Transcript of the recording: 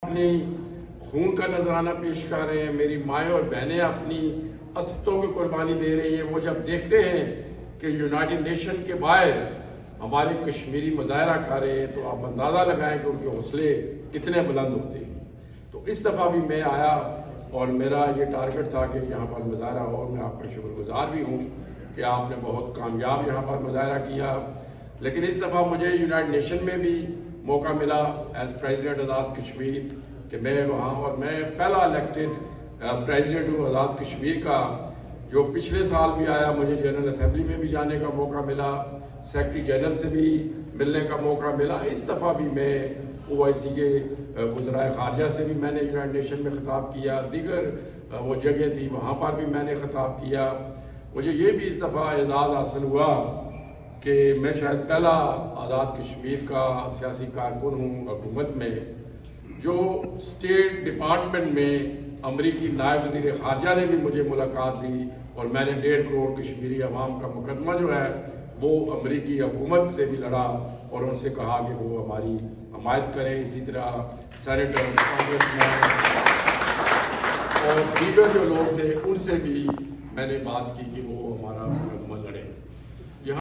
اپنی خون کا نذرانہ پیش کر رہے ہیں، میری مائیں اور بہنیں اپنی عصمتوں کی قربانی دے رہی ہیں. وہ جب دیکھتے ہیں کہ یونائٹڈ نیشن کے باہر ہمارے کشمیری مظاہرہ کر رہے ہیں تو آپ اندازہ لگائیں کہ ان کے حوصلے کتنے بلند ہوتے ہیں. تو اس دفعہ بھی میں آیا اور میرا یہ ٹارگٹ تھا کہ یہاں پر مظاہرہ ہو. میں آپ کا شکر گزار بھی ہوں کہ آپ نے بہت کامیاب یہاں پر مظاہرہ کیا. لیکن اس دفعہ مجھے یونائٹڈ نیشن میں بھی موقع ملا ایز پریزیڈنٹ آزاد کشمیر کہ میں وہاں، اور میں پہلا الیکٹڈ پریزیڈنٹ ہوں آزاد کشمیر کا جو پچھلے سال بھی آیا. مجھے جنرل اسمبلی میں بھی جانے کا موقع ملا، سیکرٹری جنرل سے بھی ملنے کا موقع ملا. اس دفعہ بھی میں OIC کے وزرائے خارجہ سے بھی میں نے یونائٹڈ نیشن میں خطاب کیا، دیگر وہ جگہ تھی وہاں پر بھی میں نے خطاب کیا. مجھے یہ بھی اس دفعہ اعزاز حاصل ہوا کہ میں شاید پہلا آزاد کشمیر کا سیاسی کارکن ہوں حکومت میں جو اسٹیٹ ڈپارٹمنٹ میں امریکی نائب وزیر خارجہ نے بھی مجھے ملاقات دی اور میں نے 1.5 کروڑ کشمیری عوام کا مقدمہ جو ہے وہ امریکی حکومت سے بھی لڑا اور ان سے کہا کہ وہ ہماری حمایت کریں. اسی طرح سینیٹر، کانگریس مین اور دیگر جو لوگ تھے ان سے بھی میں نے بات کی کہ وہ ہمارا مقدمہ لڑیں.